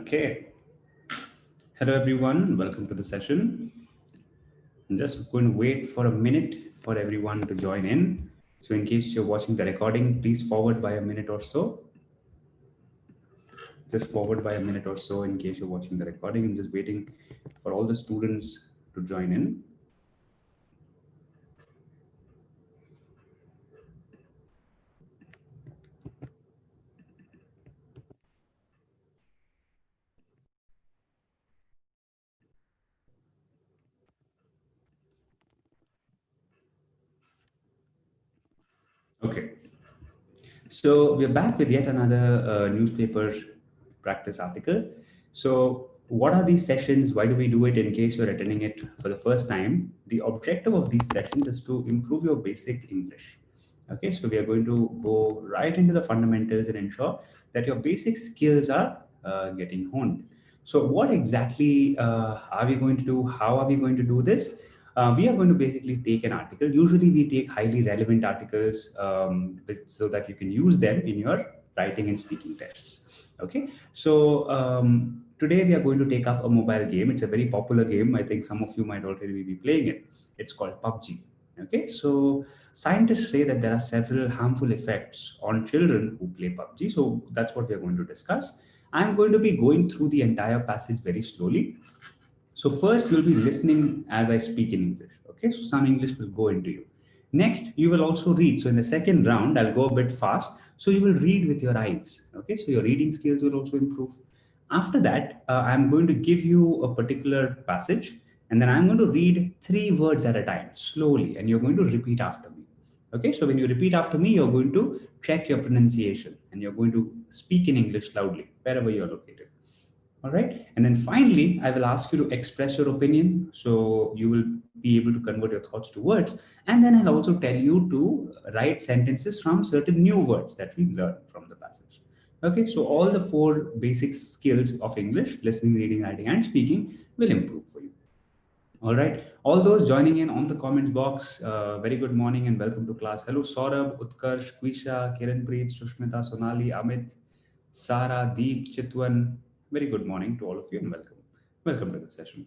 Okay. Hello, everyone. Welcome to the session. I'm just going to wait for a minute for everyone to join in. So in case you're watching the recording, please forward by a minute or so. Just forward by a minute or so in case you're watching the recording. I'm just waiting for all the students to join in. Okay. So we're back with yet another newspaper practice article. So what are these sessions? Why do we do it? In case you're attending it for the first time, the objective of these sessions is to improve your basic English. Okay, so we are going to go right into the fundamentals and ensure that your basic skills are getting honed. So what exactly are we going to do? How are we going to do this? We are going to basically take an article. Usually we take highly relevant articles so that you can use them in your writing and speaking tests. Okay, so today we are going to take up a mobile game. It's a very popular game. I think some of you might already be playing it. It's called PUBG. Okay, so scientists say that there are several harmful effects on children who play PUBG. So that's what we are going to discuss. I'm going to be going through the entire passage very slowly. So first you'll be listening as I speak in English. Okay, so some English will go into you. Next, you will also read. So in the second round, I'll go a bit fast. So you will read with your eyes. Okay, so your reading skills will also improve. After that, I'm going to give you a particular passage, and then I'm going to read 3 words at a time slowly, and you're going to repeat after me. Okay, so when you repeat after me, you're going to check your pronunciation and you're going to speak in English loudly wherever you're located. All right. And then finally, I will ask you to express your opinion. So you will be able to convert your thoughts to words. And then I'll also tell you to write sentences from certain new words that we learned from the passage. Okay. So all the 4 basic skills of English, listening, reading, writing, and speaking will improve for you. All right. All those joining in on the comments box, very good morning and welcome to class. Hello, Saurabh, Utkarsh, Kwisha, Kiranpreet, Sushmita, Sonali, Amit, Sara, Deep, Chitwan. Very good morning to all of you and welcome. Welcome to the session.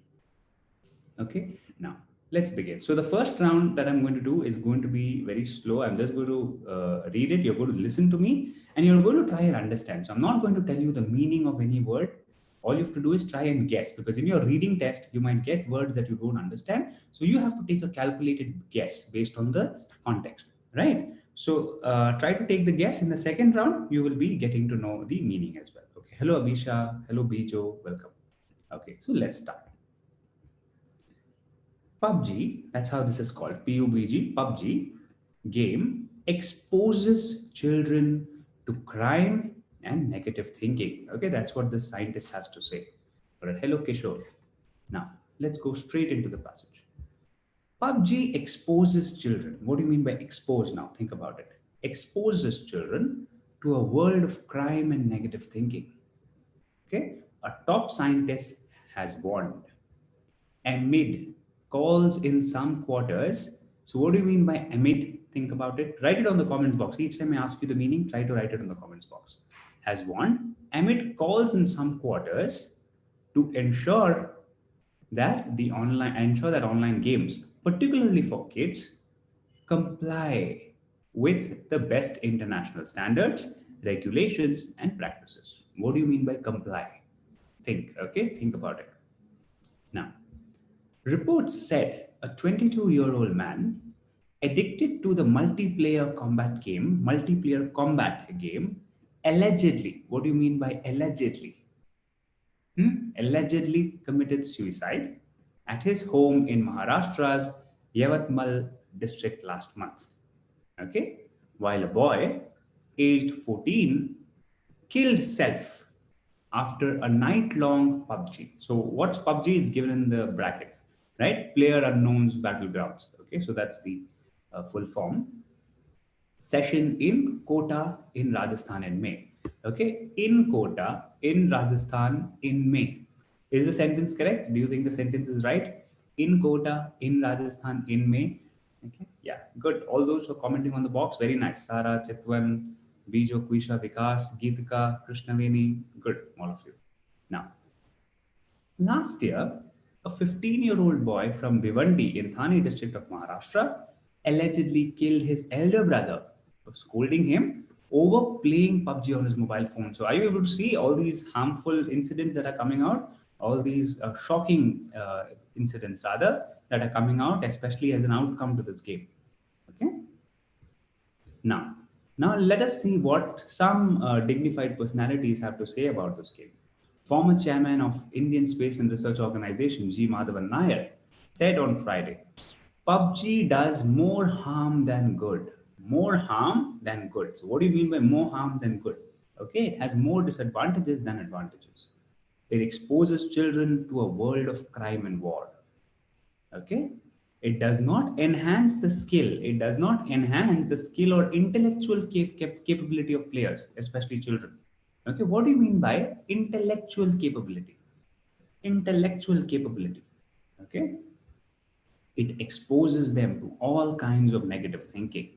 Okay, now let's begin. So the first round that I'm going to do is going to be very slow. I'm just going to read it. You're going to listen to me and you're going to try and understand. So I'm not going to tell you the meaning of any word. All you have to do is try and guess, because in your reading test, you might get words that you don't understand. So you have to take a calculated guess based on the context, right? So try to take the guess. In the second round, you will be getting to know the meaning as well. Okay. Hello, Abhisha. Hello, Bijo. Welcome. Okay. So let's start. PUBG, that's how this is called, PUBG, PUBG game exposes children to crime and negative thinking. Okay, that's what the scientist has to say. All right, hello Kishore. Now, let's go straight into the passage. PUBG exposes children. What do you mean by expose now? Think about it. Exposes children to a world of crime and negative thinking. Okay, a top scientist has warned amid calls in some quarters. So what do you mean by amid? Think about it. Write it on the comments box. Each time I ask you the meaning, try to write it in the comments box. Has one amid calls in some quarters to ensure that online games, particularly for kids, comply with the best international standards, regulations, and practices. What do you mean by comply? Think, okay? Think about it. Now, reports said a 22-year-old man addicted to the multiplayer combat game, allegedly, what do you mean by allegedly? Allegedly committed suicide at his home in Maharashtra's Yavatmal district last month. Okay? While a boy aged 14 killed self after a night-long PUBG. So what's PUBG? It's given in the brackets, right? Player Unknown's Battlegrounds. Okay, so that's the full form. Session in Kota in Rajasthan in May. Okay, in Kota in Rajasthan in May. Is the sentence correct? Do you think the sentence is right? In Kota in Rajasthan in May. Okay, yeah, good. All those who are commenting on the box, very nice. Sara, Chitwan, Bijo, Kwisha, Vikas, Geetika, Krishnaveni, good, all of you. Now, Last year, a 15-year-old boy from Bhiwandi in Thane district of Maharashtra allegedly killed his elder brother for scolding him over playing PUBG on his mobile phone. So, are you able to see all these harmful incidents that are coming out? All these shocking incidents, rather, that are coming out, especially as an outcome to this game. Okay. Now, now let us see what some dignified personalities have to say about this game. Former chairman of Indian Space and Research Organization, G. Madhavan Nair, said on Friday, PUBG does more harm than good. More harm than good. So, what do you mean by more harm than good? Okay, it has more disadvantages than advantages. It exposes children to a world of crime and war. Okay, it does not enhance the skill, it does not enhance the skill or intellectual capability of players, especially children. Okay, what do you mean by intellectual capability? Intellectual capability. Okay, it exposes them to all kinds of negative thinking.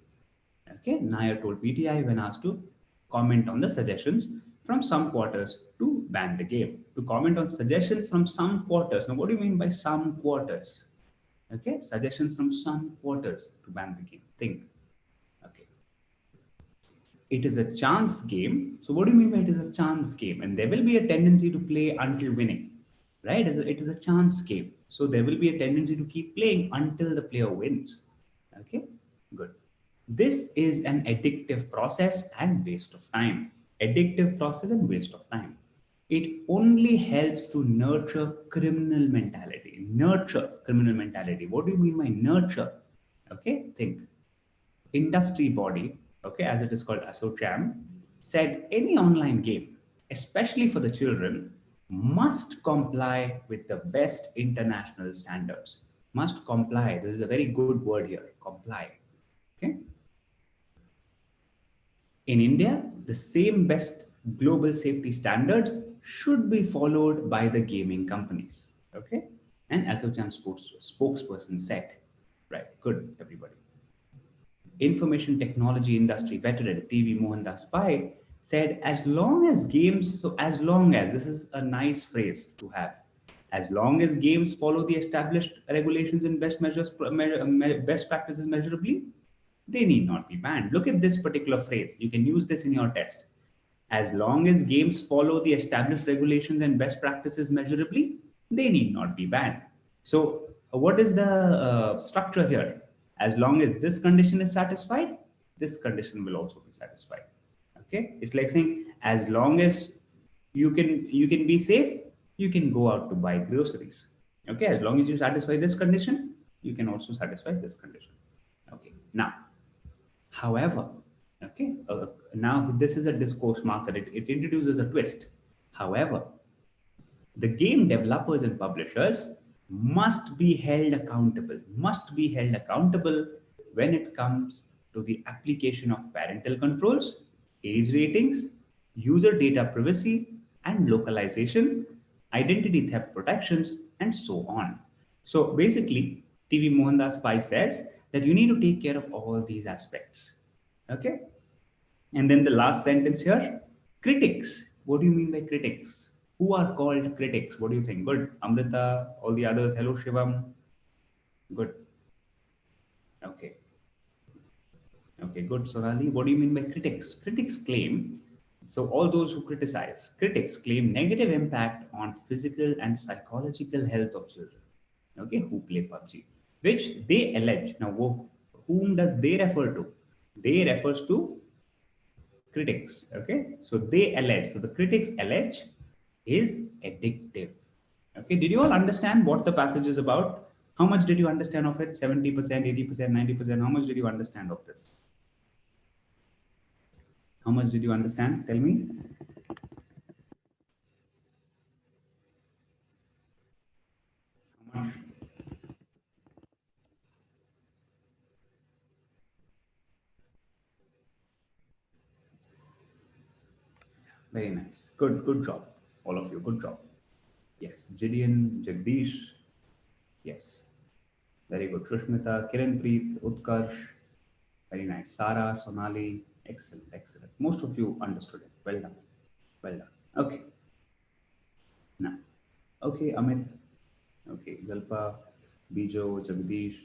Okay, Nair told PTI when asked to comment on the suggestions from some quarters to ban the game. To comment on suggestions from some quarters. Now, what do you mean by some quarters? Okay, suggestions from some quarters to ban the game. Think. Okay, it is a chance game. So, what do you mean by it is a chance game? And there will be a tendency to play until winning, right? It is a chance game. So, there will be a tendency to keep playing until the player wins. Okay, good. This is an addictive process and waste of time. Addictive process and waste of time. It only helps to nurture criminal mentality. Nurture criminal mentality. What do you mean by nurture? Okay, think. Industry body, okay, as it is called ASSOCHAM, said any online game, especially for the children, must comply with the best international standards. Must comply. This is a very good word here. Comply. Okay. In India, the same best global safety standards should be followed by the gaming companies. Okay? And ASSOCHAM spokesperson said, right, good, everybody. Information technology industry veteran TV Mohandas Pai said, as long as games, so as long as, this is a nice phrase to have, as long as games follow the established regulations and best practices measurably, they need not be banned. Look at this particular phrase. You can use this in your test. As long as games follow the established regulations and best practices measurably, they need not be banned. So, what is the structure here? As long as this condition is satisfied, this condition will also be satisfied. Okay, it's like saying as long as you can be safe, you can go out to buy groceries. Okay, as long as you satisfy this condition, you can also satisfy this condition. Okay, now however, okay, now this is a discourse marker. It introduces a twist. However, the game developers and publishers must be held accountable when it comes to the application of parental controls, age ratings, user data privacy and localization, identity theft protections, and so on. So basically, TV Mohandas Pai says that you need to take care of all these aspects. Okay, and then the last sentence here, critics. What do you mean by critics? Who are called critics? What do you think? Good. Amrita, all the others. Hello, Shivam. Good. Okay. Okay, good. Sonali, what do you mean by critics? Critics claim, so all those who criticize, critics claim negative impact on physical and psychological health of children, okay, who play PUBG, which they allege. Now, whom does they refer to? They refers to critics. Okay, so they allege. So the critics allege is addictive. Okay, did you all understand what the passage is about? How much did you understand of it? 70%, 80%, 90%? How much did you understand of this? How much did you understand? Tell me. How much? Very nice. Good job. All of you, good job. Yes, Gideon, Jagdish. Yes, very good. Shushmita, Kiranpreet, Utkarsh. Very nice. Sarah, Sonali. Excellent, excellent. Most of you understood it. Well done. Well done. Okay. Now, Okay, Amit. Okay, Galpa, Bijo, Jagdish.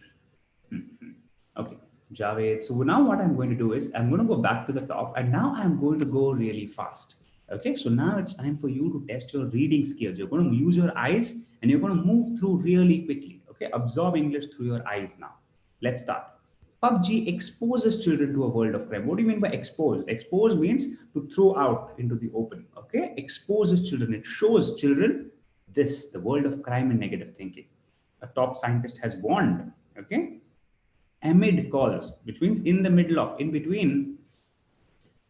Okay, Javed. So now what I'm going to do is I'm going to go back to the top, and now I'm going to go really fast. Okay, so now it's time for you to test your reading skills. You're going to use your eyes and you're going to move through really quickly. Okay, absorb English through your eyes now. Let's start. PUBG exposes children to a world of crime. What do you mean by expose? Expose means to throw out into the open. Okay, exposes children. It shows children this, the world of crime and negative thinking. A top scientist has warned. Okay, amid calls, which means in the middle of, in between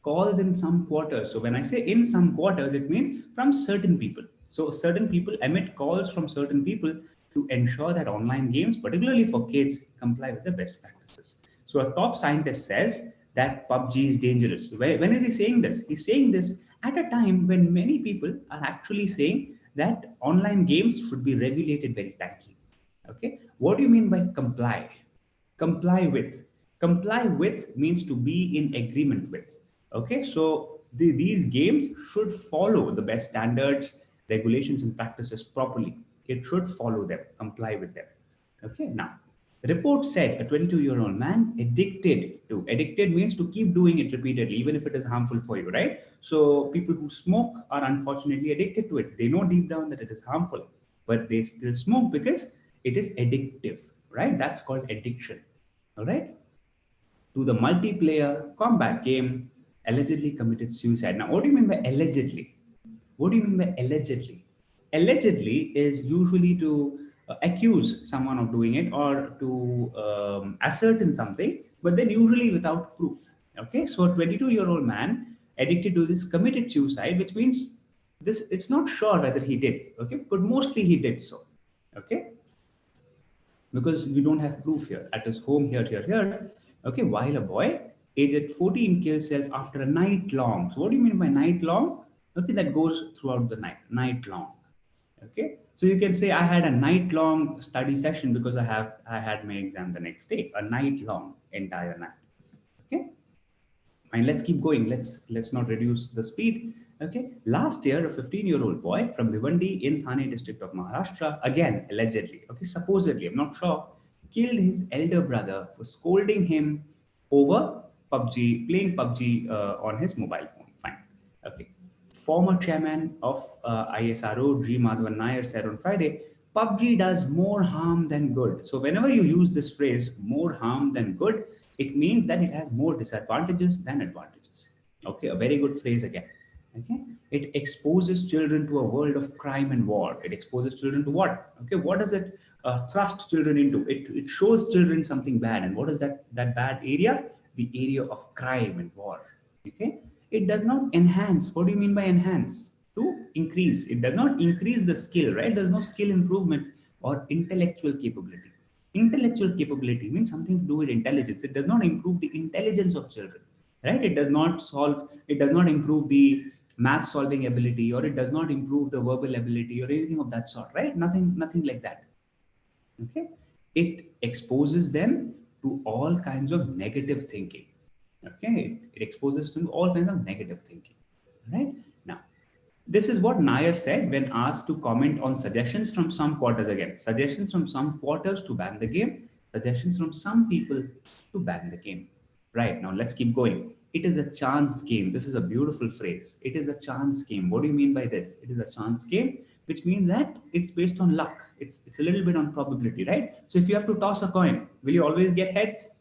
calls in some quarters. So when I say in some quarters, it means from certain people. So certain people emit calls from certain people to ensure that online games, particularly for kids, comply with the best practices. So a top scientist says that PUBG is dangerous. When is he saying this? He's saying this at a time when many people are actually saying that online games should be regulated very tightly. Okay, what do you mean by comply? Comply with. Comply with means to be in agreement with. Okay, so these games should follow the best standards, regulations, and practices properly. It should follow them, comply with them. Okay, now the report said a 22-year-old man addicted means to keep doing it repeatedly, even if it is harmful for you, right? So people who smoke are unfortunately addicted to it. They know deep down that it is harmful, but they still smoke because it is addictive, right? That's called addiction. All right, to the multiplayer combat game, allegedly committed suicide. Now, what do you mean by allegedly? What do you mean by allegedly? Allegedly is usually to accuse someone of doing it or to ascertain something, but then usually without proof. Okay, so a 22-year-old man addicted to this committed suicide, which means this it's not sure whether he did. Okay, but mostly he did so. Okay, because we don't have proof here. At his home, here. Okay, while a boy, aged 14, kills self after a night long. So, what do you mean by night long? Okay, that goes throughout the night long. Okay, so you can say I had a night long study session because I had my exam the next day, a night long, entire night. Okay, and let's keep going. Let's not reduce the speed. Okay, last year a 15-year-old boy from Bhiwandi in Thane district of Maharashtra, again allegedly, okay, supposedly, I'm not sure, killed his elder brother for scolding him over PUBG, playing PUBG on his mobile phone. Fine. Okay, former chairman of ISRO G Madhavan Nair said on Friday, PUBG does more harm than good. So whenever you use this phrase, more harm than good, it means that it has more disadvantages than advantages. Okay, a very good phrase again. Okay, it exposes children to a world of crime and war. It exposes children to what? Okay, what does it thrust children into? It shows children something bad, and what is that bad area? The area of crime and war. Okay, it does not enhance. What do you mean by enhance? To increase. It does not increase the skill, right? There is no skill improvement or intellectual capability. Intellectual capability means something to do with intelligence. It does not improve the intelligence of children, right? It does not improve the math solving ability, or it does not improve the verbal ability or anything of that sort, right? Nothing like that. Okay, it exposes them to all kinds of negative thinking. Okay, it exposes them to all kinds of negative thinking, right? Now, this is what Nair said when asked to comment on suggestions from some quarters. Again, suggestions from some quarters to ban the game, suggestions from some people to ban the game. Right, now let's keep going. It is a chance game. This is a beautiful phrase. It is a chance game. What do you mean by this? It is a chance game, which means that it's based on luck. It's a little bit on probability, right? So if you have to toss a coin, will you always get heads?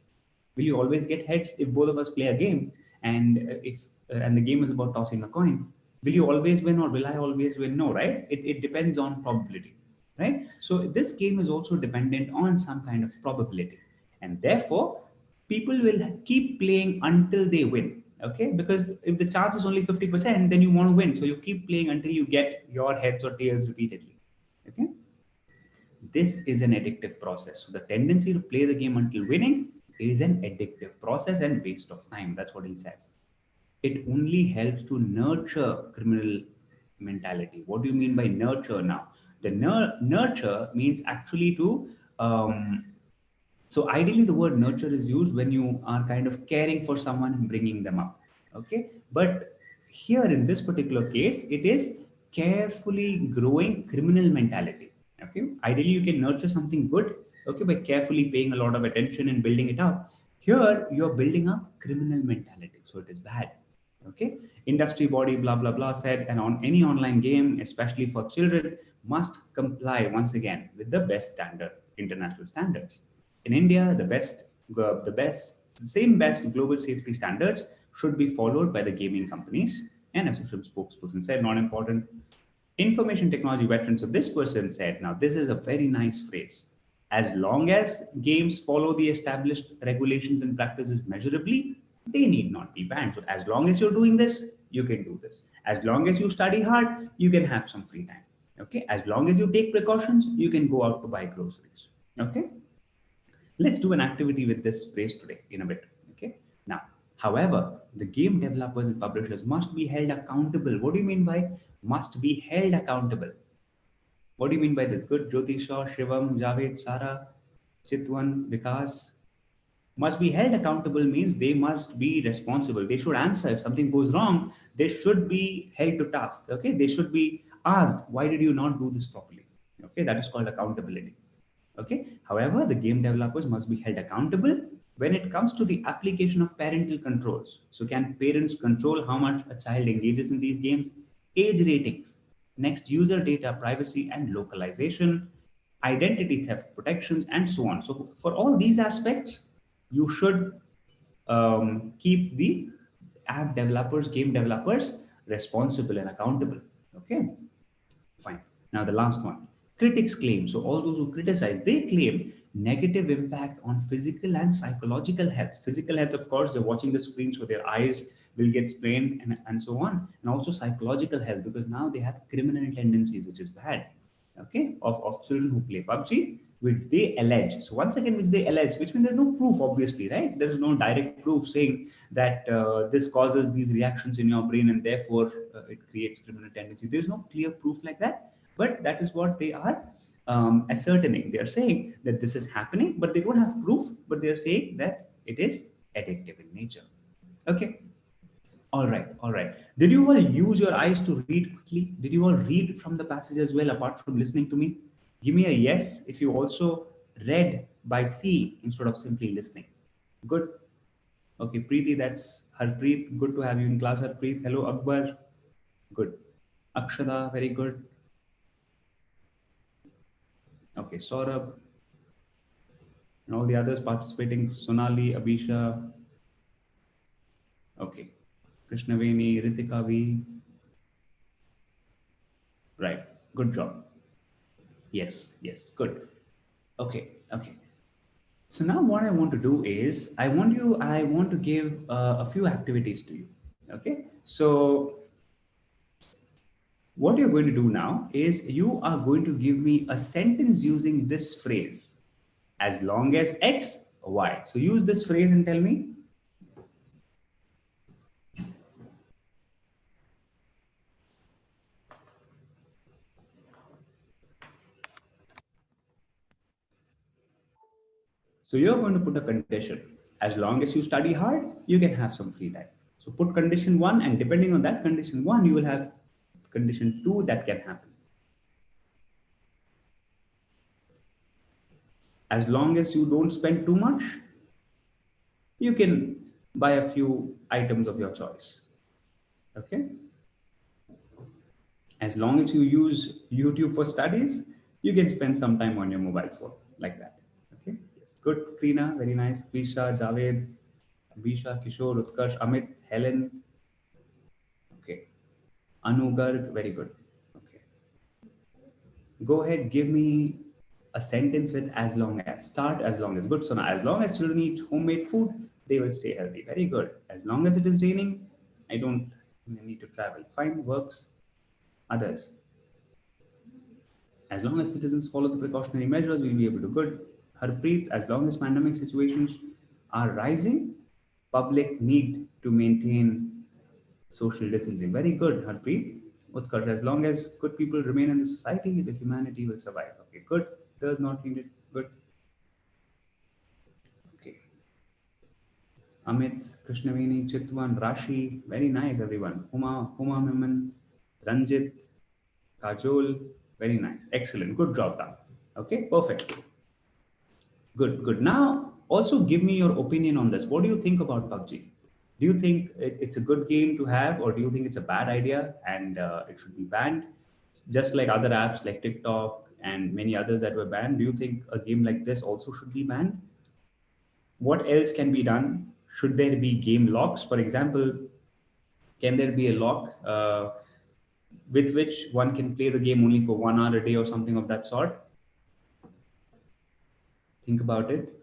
Will you always get heads if both of us play a game, and if and the game is about tossing a coin? Will you always win or will I always win? No, right? It depends on probability, right? So this game is also dependent on some kind of probability, and therefore people will keep playing until they win. Okay, because if the chance is only 50%, then you want to win, so you keep playing until you get your heads or tails repeatedly. Okay, this is an addictive process. So the tendency to play the game until winning is an addictive process and waste of time. That's what he says. It only helps to nurture criminal mentality. What do you mean by nurture now? The nurture means actually to so ideally, the word nurture is used when you are kind of caring for someone and bringing them up. Okay, but here in this particular case, it is carefully growing criminal mentality. Okay, ideally you can nurture something good. Okay, by carefully paying a lot of attention and building it up. Here you're building up criminal mentality, so it is bad. Okay, industry body blah blah blah said, and on any online game, especially for children, must comply once again with the best standard, international standards. In India, the same best global safety standards should be followed by the gaming companies. And associate spokesperson said, not important. Information technology veteran. So this person said, now this is a very nice phrase. As long as games follow the established regulations and practices measurably, they need not be banned. So as long as you're doing this, you can do this. As long as you study hard, you can have some free time. Okay. As long as you take precautions, you can go out to buy groceries. Okay. Let's do an activity with this phrase today in a bit. Okay. Now, however, the game developers and publishers must be held accountable. What do you mean by must be held accountable? What do you mean by this? Good. Jyotisha, Shivam, Javed, Sara, Chitwan, Vikas must be held accountable means they must be responsible. They should answer. If something goes wrong, they should be held to task. Okay. They should be asked, why did you not do this properly? Okay. That is called accountability. Okay. However, the game developers must be held accountable when it comes to the application of parental controls. So, can parents control how much a child engages in these games? Age ratings, next, user data privacy and localization, identity theft protections, and so on. So, for all these aspects, you should keep the app developers, game developers responsible and accountable. Okay. Fine. Now the last one. Critics claim. So all those who criticize, they claim negative impact on physical and psychological health. Physical health, of course, they're watching the screen, so their eyes will get strained and so on. And also psychological health, because now they have criminal tendencies, which is bad. Okay, of children who play PUBG, which they allege. So once again, which they allege, which means there's no proof, obviously, right? There is no direct proof saying that this causes these reactions in your brain and therefore it creates criminal tendency. There's no clear proof like that, but that is what they are ascertaining. They are saying that this is happening, but they don't have proof, but they are saying that it is addictive in nature. Okay. All right, all right. Did you all use your eyes to read quickly? Did you all read from the passage as well, apart from listening to me? Give me a yes if you also read by seeing instead of simply listening. Good. Okay, Preeti, that's Harpreet. Good to have you in class, Harpreet. Hello, Akbar. Good. Akshada, very good. Okay, Saurabh and all the others participating. Sonali, Abhisha. Okay. Krishnaveni, Ritika V. Right. Good job. Yes, yes, good. Okay, okay. So now what I want to do is I want to give a few activities to you. Okay. So what you're going to do now is you are going to give me a sentence using this phrase, as long as X, Y. So use this phrase and tell me. So you're going to put a condition. As long as you study hard, you can have some free time. So put condition one, and depending on that condition one, you will have condition two that can happen. As long as you don't spend too much, you can buy a few items of your choice. Okay. As long as you use YouTube for studies, you can spend some time on your mobile phone like that. Okay. Yes. Good, Krina. Very nice. Krisha, Javed, Bisha, Kishore, Utkarsh, Amit, Helen. Okay. Anu Garg. Very good. Okay. Go ahead. Give me a sentence with as long as. Start as long as. Good. So now, as long as children eat homemade food, they will stay healthy. Very good. As long as it is raining, I don't need to travel. Fine. Works. Others. As long as citizens follow the precautionary measures, we'll be able to good. Harpreet, as long as pandemic situations are rising, public need to maintain social distancing. Very good, Harpreet. Utkarsh, as long as good people remain in the society, the humanity will survive. Okay, good. Does not need it. Good. Okay. Amit, Krishnaveni, Chitwan, Rashi. Very nice, everyone. Huma Memon, Ranjit. Kajol, very nice. Excellent. Good job done. Okay, perfect. Good, good. Now, also give me your opinion on this. What do you think about PUBG? Do you think it's a good game to have, or do you think it's a bad idea and it should be banned? Just like other apps like TikTok and many others that were banned, do you think a game like this also should be banned? What else can be done? Should there be game locks? For example, can there be a lock with which one can play the game only for 1 hour a day or something of that sort? Think about it.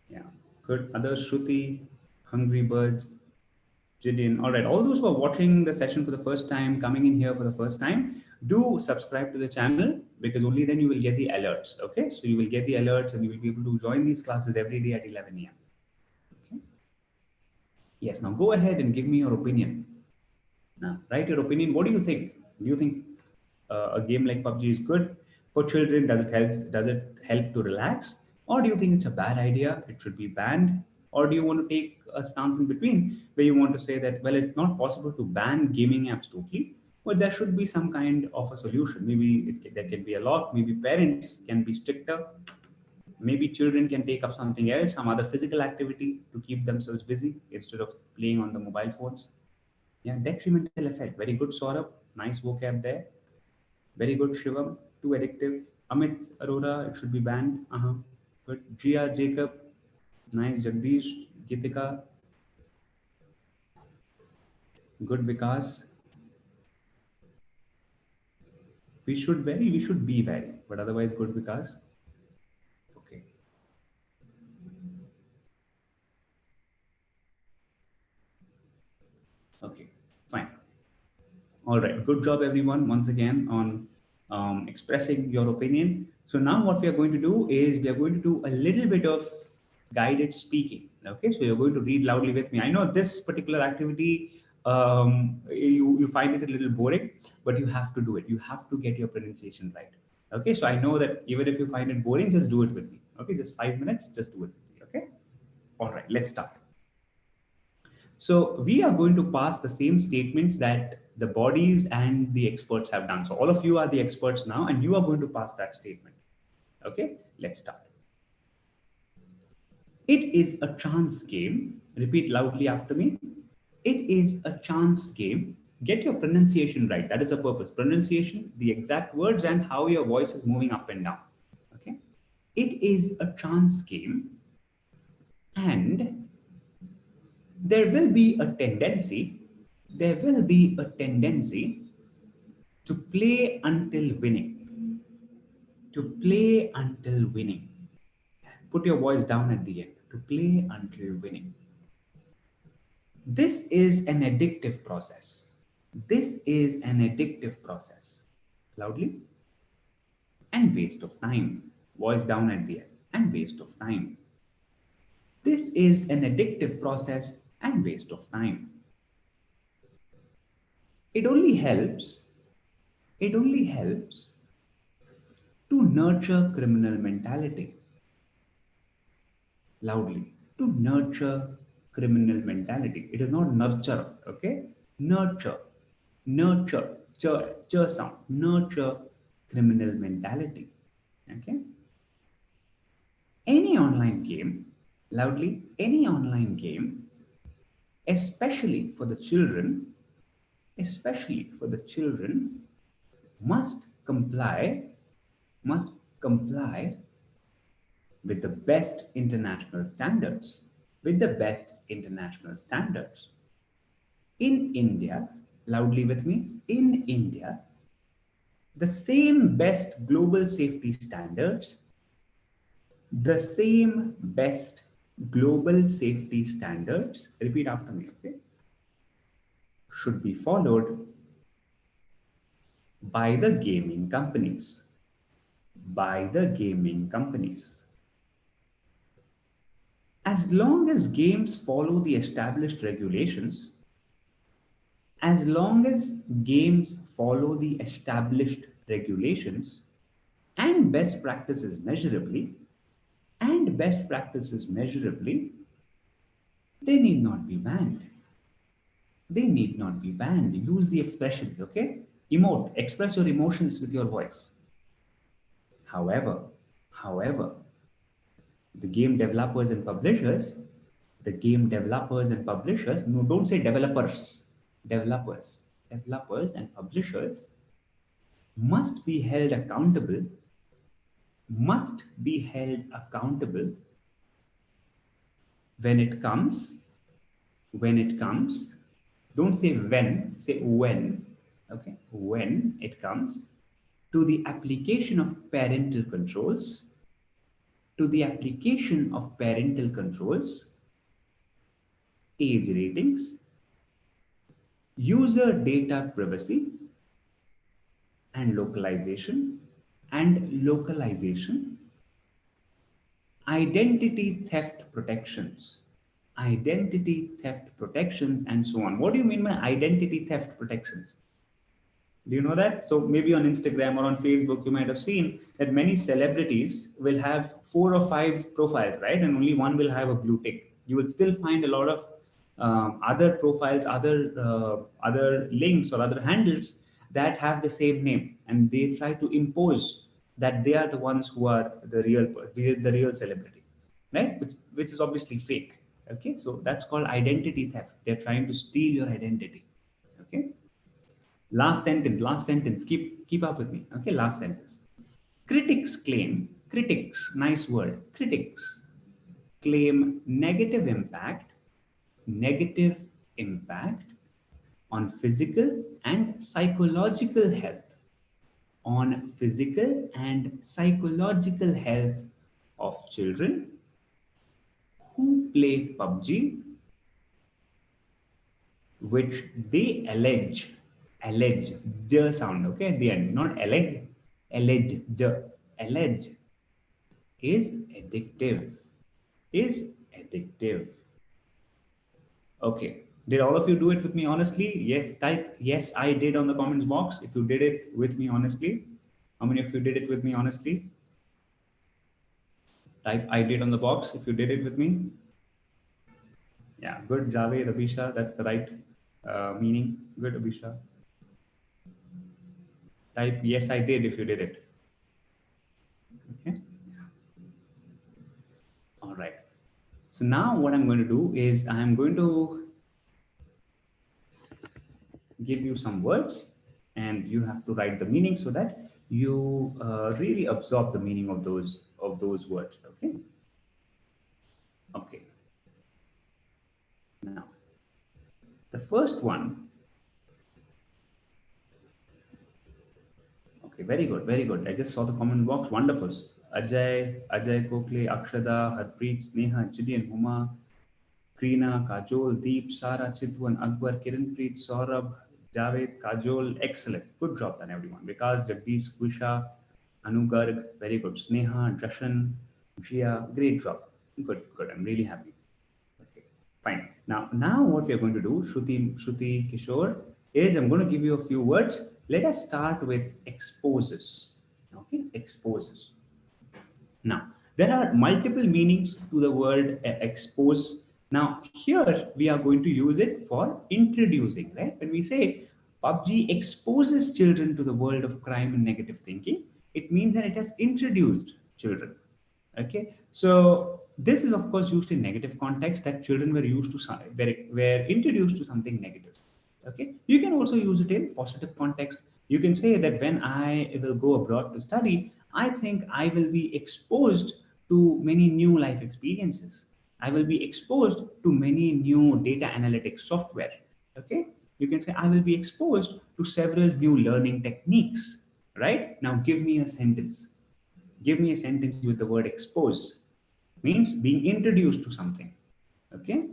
Yeah, good. Others, Shruti, Hungry Birds, Gideon. All right, all those who are watching the session for the first time, coming in here for the first time, do subscribe to the channel because only then you will get the alerts. Okay, so you will get the alerts and you will be able to join these classes every day at 11 a.m. Okay. Yes, now go ahead and give me your opinion. Now, write your opinion. What do you think? Do you think a game like PUBG is good for children? Does it help? Does it help to relax, or do you think it's a bad idea? It should be banned, or do you want to take a stance in between where you want to say that well, it's not possible to ban gaming apps totally, but there should be some kind of a solution. Maybe there can be a lot. Maybe parents can be stricter. Maybe children can take up something else, some other physical activity to keep themselves busy instead of playing on the mobile phones. Yeah, detrimental effect. Very good, Saurabh. Nice vocab there. Very good, Shivam. Too addictive. Amit Arora, it should be banned. Good. Gia Jacob. Nice. Jagdish. Gitika. Good, Vikas. We should be very, but otherwise good, Vikas. Okay. Okay. Fine. All right. Good job, everyone, once again on expressing your opinion. So now what we are going to do is we are going to do a little bit of guided speaking. Okay. So you're going to read loudly with me. I know this particular activity, you find it a little boring, but you have to do it. You have to get your pronunciation right. Okay. So I know that even if you find it boring, just do it with me. Okay. Just 5 minutes, just do it with me. Okay. All right. Let's start. So we are going to pass the same statements that the bodies and the experts have done. So all of you are the experts now, and you are going to pass that statement. Okay, let's start. It is a chance game. Repeat loudly after me. It is a chance game. Get your pronunciation right. That is the purpose. Pronunciation, the exact words, and how your voice is moving up and down. Okay. It is a chance game, and there will be a tendency, there will be a tendency to play until winning. To play until winning. Put your voice down at the end. To play until winning. This is an addictive process. This is an addictive process. Loudly. And waste of time. Voice down at the end. And waste of time. This is an addictive process and waste of time. It only helps, it only helps to nurture criminal mentality. Loudly. To nurture criminal mentality. It is not nurture, okay? Nurture. Nurture. Ch sound. Nurture criminal mentality. Okay? Any online game, loudly, any online game, especially for the children, especially for the children, must comply, must comply with the best international standards. With the best international standards. In India, loudly with me, in India, the same best global safety standards, the same best global safety standards, repeat after me, okay, should be followed by the gaming companies. By the gaming companies. As long as games follow the established regulations, as long as games follow the established regulations and best practices measurably, and best practices measurably, they need not be banned. They need not be banned. Use the expressions, okay? Emote, express your emotions with your voice. However, however, the game developers and publishers, no, don't say developers, developers and publishers must be held accountable, must be held accountable when it comes, when it comes, don't say when, say when, okay, when it comes to the application of parental controls, to the application of parental controls, age ratings, user data privacy, and localization, identity theft protections, and so on. What do you mean by identity theft protections? Do you know that? So maybe on Instagram or on Facebook, you might have seen that many celebrities will have 4 or 5 profiles, right? And only one will have a blue tick. You will still find a lot of other profiles, other links or other handles that have the same name, and they try to impose that they are the ones who are the real celebrity, right? Which is obviously fake. Okay, so that's called identity theft. They're trying to steal your identity. Okay. Last sentence. Keep up with me. Okay, last sentence. Critics, nice word, critics claim negative impact on physical and psychological health, on physical and psychological health of children who play PUBG, which they allege, j sound, okay, at the end, not allege, allege is addictive, is addictive. Okay. Did all of you do it with me honestly? Yes, type yes, I did on the comments box if you did it with me honestly. How many of you did it with me honestly? Type I did on the box if you did it with me. Yeah, good, Javed, Abhisha. That's the right meaning. Good, Abhisha. Type yes, I did if you did it. Okay. All right. So now what I'm going to do is I'm going to give you some words and you have to write the meaning so that you really absorb the meaning of those words. Okay. Okay. Now, the first one. Okay, very good, very good. I just saw the comment box. Wonderful. Ajay, Kokle, Akshada, Harpreet, Sneha, Jillian, Huma, Krina, Kajol, Deep, Sara, Chitwan, Akbar, Kiranpreet, Saurabh, Javed, Kajol. Excellent. Good job done, everyone. Vikas, Jagdish, Kwisha, Anu Garg, very good. Sneha, Jashan, Jia, great job. Good, good. I'm really happy. Okay, fine. Now what we are going to do, Shruti Kishore, is I'm going to give you a few words. Let us start with exposes. Okay, exposes. Now, there are multiple meanings to the word expose. Now, here we are going to use it for introducing, right? When we say PUBG exposes children to the world of crime and negative thinking, it means that it has introduced children. Okay, so this is of course used in negative context, that children were used to were introduced to something negative. Okay, you can also use it in positive context. You can say that when I will go abroad to study, I think I will be exposed to many new life experiences. I will be exposed to many new data analytics software. Okay, you can say I will be exposed to several new learning techniques. Right now, give me a sentence. Give me a sentence with the word expose. Means being introduced to something. Okay.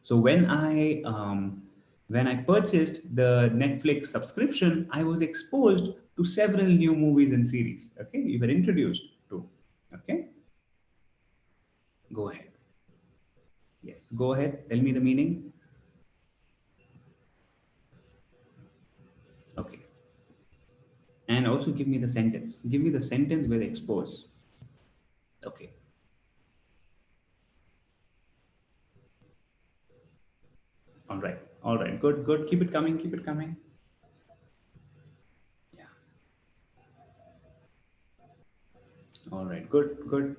So when I purchased the Netflix subscription, I was exposed to several new movies and series. Okay, you were introduced to. Okay, go ahead. Yes, go ahead. Tell me the meaning. Okay, and also give me the sentence. Give me the sentence with expose. Okay. All right. Good, good. Keep it coming. Keep it coming. Yeah. All right. Good, good.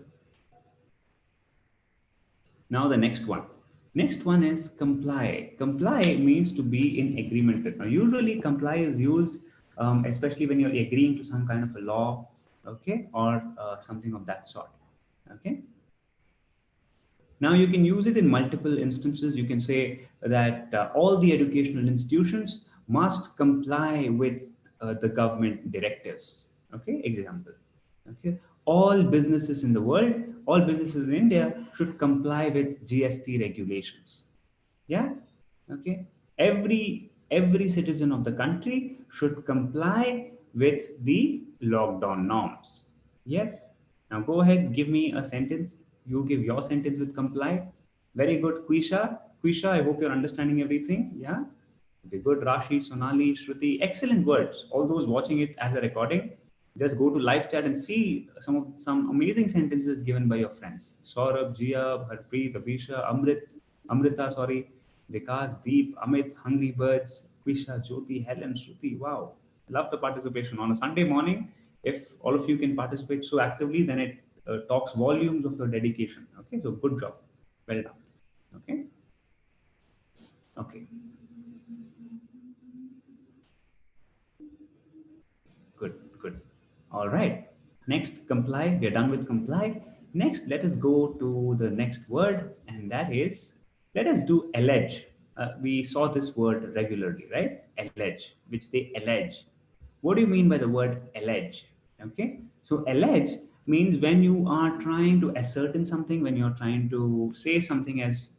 Now the next one. Next one is comply. Comply means to be in agreement with. Now, usually comply is used, especially when you're agreeing to some kind of a law, okay, or something of that sort. Okay. Now you can use it in multiple instances. You can say that all the educational institutions must comply with the government directives. Okay, example. Okay, all businesses in the world, all businesses in India should comply with GST regulations. Yeah. Okay. Every citizen of the country should comply with the lockdown norms. Yes. Now go ahead, give me a sentence. You give your sentence with comply. Very good, Quisha. Quisha, I hope you're understanding everything. Yeah. Okay, good. Rashi, Sonali, Shruti, excellent words. All those watching it as a recording, just go to live chat and see some amazing sentences given by your friends. Saurabh, Jia, Harpreet, Abhisha, Amrita, sorry, Vikas, Deep, Amit, Hungry Birds, Quisha, Jyoti, Helen, Shruti. Wow, love the participation on a Sunday morning. If all of you can participate so actively, then it talks volumes of your dedication. Okay, so good job, well done. Okay, okay. Good, good. All right. Next, comply. We're done with comply. Next, let us go to the next word, and that is, let us do allege. We saw this word regularly, right? Allege, which they allege. What do you mean by the word allege? Okay. So, allege means when you are trying to ascertain something, when you're trying to say something as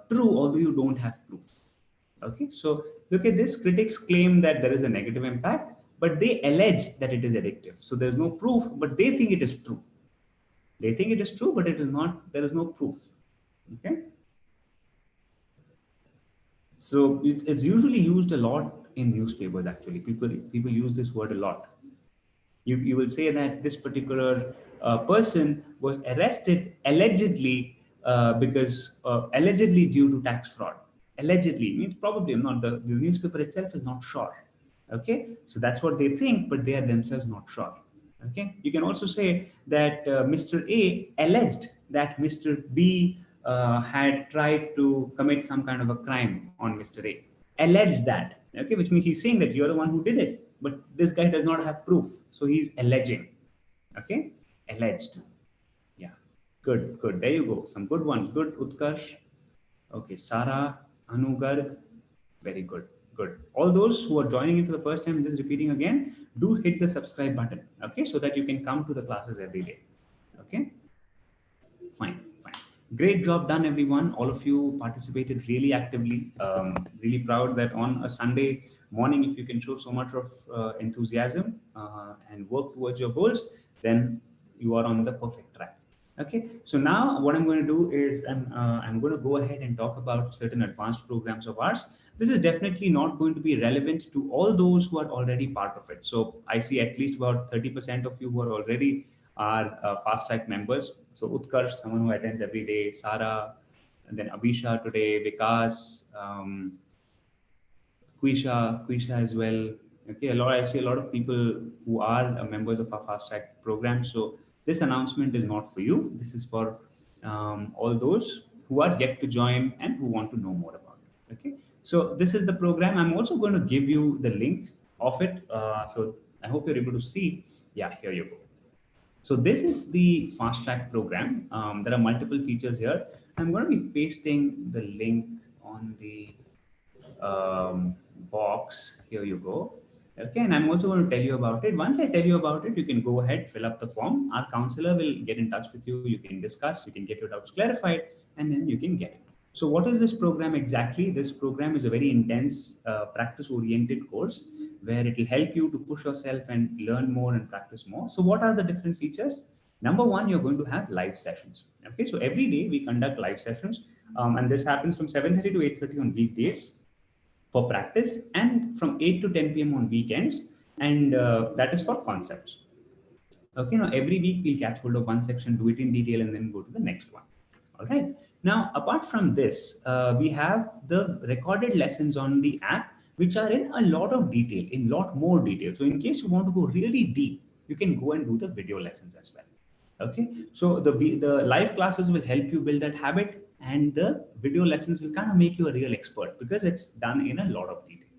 true, although you don't have proof. Okay, so look at this. Critics claim that there is a negative impact, but they allege that it is addictive. So there's no proof, but they think it is true. They think it is true, but it is not. There is no proof. Okay, so it's usually used a lot in newspapers. Actually, people use this word a lot. You will say that this particular person was arrested allegedly because allegedly due to tax fraud. Allegedly means probably. I'm not the newspaper itself is not sure. Okay, so that's what they think, but they are themselves not sure. Okay, you can also say that Mr. A alleged that Mr. B had tried to commit some kind of a crime on Mr. A. Alleged that. Okay, which means he's saying that you're the one who did it, but this guy does not have proof, so he's alleging. Okay, alleged. Yeah, good, good. There you go. Some good ones. Good, Utkarsh. Okay, Sarah, Anu Garg. Very good. Good. All those who are joining in for the first time, just repeating again, do hit the subscribe button. Okay, so that you can come to the classes every day. Okay, fine, fine. Great job done, everyone. All of you participated really actively. Really proud that on a Sunday morning, if you can show so much of enthusiasm and work towards your goals, then you are on the perfect track. Okay, so now what I'm going to do is I'm going to go ahead and talk about certain advanced programs of ours. This is definitely not going to be relevant to all those who are already part of it. So I see at least about 30% of you who are already are fast track members. So Utkarsh, someone who attends every day, Sarah, and then Abhisha today, Vikas, Quisha as well. Okay, I see a lot of people who are members of our fast track program. So this announcement is not for you. This is for all those who are yet to join and who want to know more about it. Okay, so this is the program. I'm also going to give you the link of it. So I hope you're able to see. Yeah, here you go. So this is the fast track program. There are multiple features here. I'm going to be pasting the link on the box. Here you go. Okay, and I'm also going to tell you about it. Once I tell you about it, you can go ahead, fill up the form. Our counselor will get in touch with you. You can discuss, you can get your doubts clarified, and then you can get it. So, what is this program exactly? This program is a very intense, practice oriented course where it will help you to push yourself and learn more and practice more. So, what are the different features? Number one, you're going to have live sessions. Okay, so every day we conduct live sessions, and this happens from 7:30 to 8:30 on weekdays for practice and from 8 to 10 p.m. on weekends. And that is for concepts. Okay, now every week we'll catch hold of one section, do it in detail, and then go to the next one. All right. Now, apart from this, we have the recorded lessons on the app, which are in a lot of detail, in lot more detail. So in case you want to go really deep, you can go and do the video lessons as well. Okay, so the live classes will help you build that habit, and the video lessons will kind of make you a real expert because it's done in a lot of detail.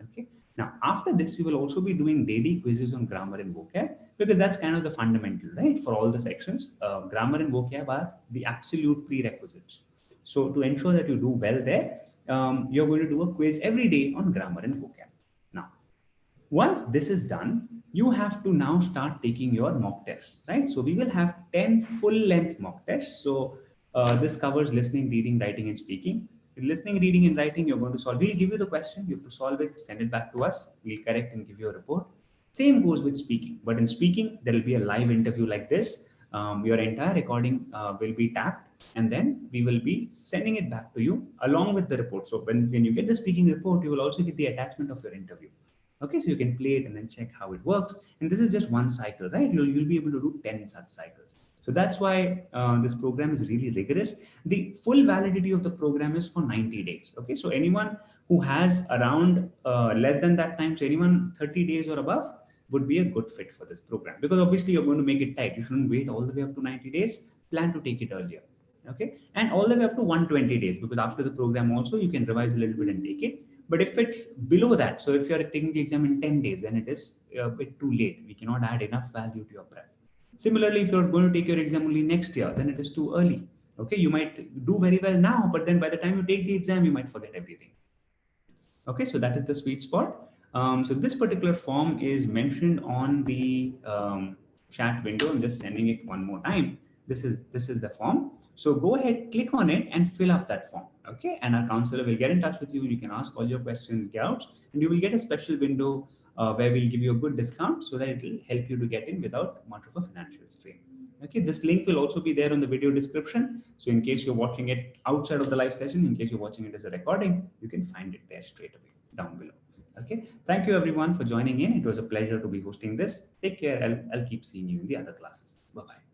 Okay. Now, after this, you will also be doing daily quizzes on grammar and vocab because that's kind of the fundamental, right? For all the sections, grammar and vocab are the absolute prerequisites. So, to ensure that you do well there, you're going to do a quiz every day on grammar and vocab. Now, once this is done, you have to now start taking your mock tests, right? So we will have 10 full length mock tests. So this covers listening, reading, writing, and speaking. In listening, reading, and writing, you're going to solve. We'll give you the question. You have to solve it, send it back to us. We'll correct and give you a report. Same goes with speaking. But in speaking, there will be a live interview like this. Your entire recording will be tapped, and then we will be sending it back to you along with the report. So when you get the speaking report, you will also get the attachment of your interview. Okay, so you can play it and then check how it works. And this is just one cycle, right? You'll be able to do 10 such cycles. So that's why this program is really rigorous. The full validity of the program is for 90 days. Okay, so anyone who has around less than that time, so anyone 30 days or above would be a good fit for this program, because obviously you're going to make it tight. You shouldn't wait all the way up to 90 days. Plan to take it earlier. Okay, and all the way up to 120 days, because after the program also you can revise a little bit and take it. But if it's below that, so if you're taking the exam in 10 days, then it is a bit too late. We cannot add enough value to your prep. Similarly, if you're going to take your exam only next year, then it is too early. Okay, you might do very well now, but then by the time you take the exam, you might forget everything. Okay, so that is the sweet spot. So this particular form is mentioned on the chat window. I'm just sending it one more time. This is the form. So go ahead, click on it and fill up that form. Okay, and our counselor will get in touch with you. You can ask all your questions, doubts, and you will get a special window where we'll give you a good discount so that it will help you to get in without much of a financial strain. Okay, this link will also be there on the video description. So in case you're watching it outside of the live session, in case you're watching it as a recording, you can find it there straight away down below. Okay, thank you everyone for joining in. It was a pleasure to be hosting this. Take care. I'll keep seeing you in the other classes. Bye-bye.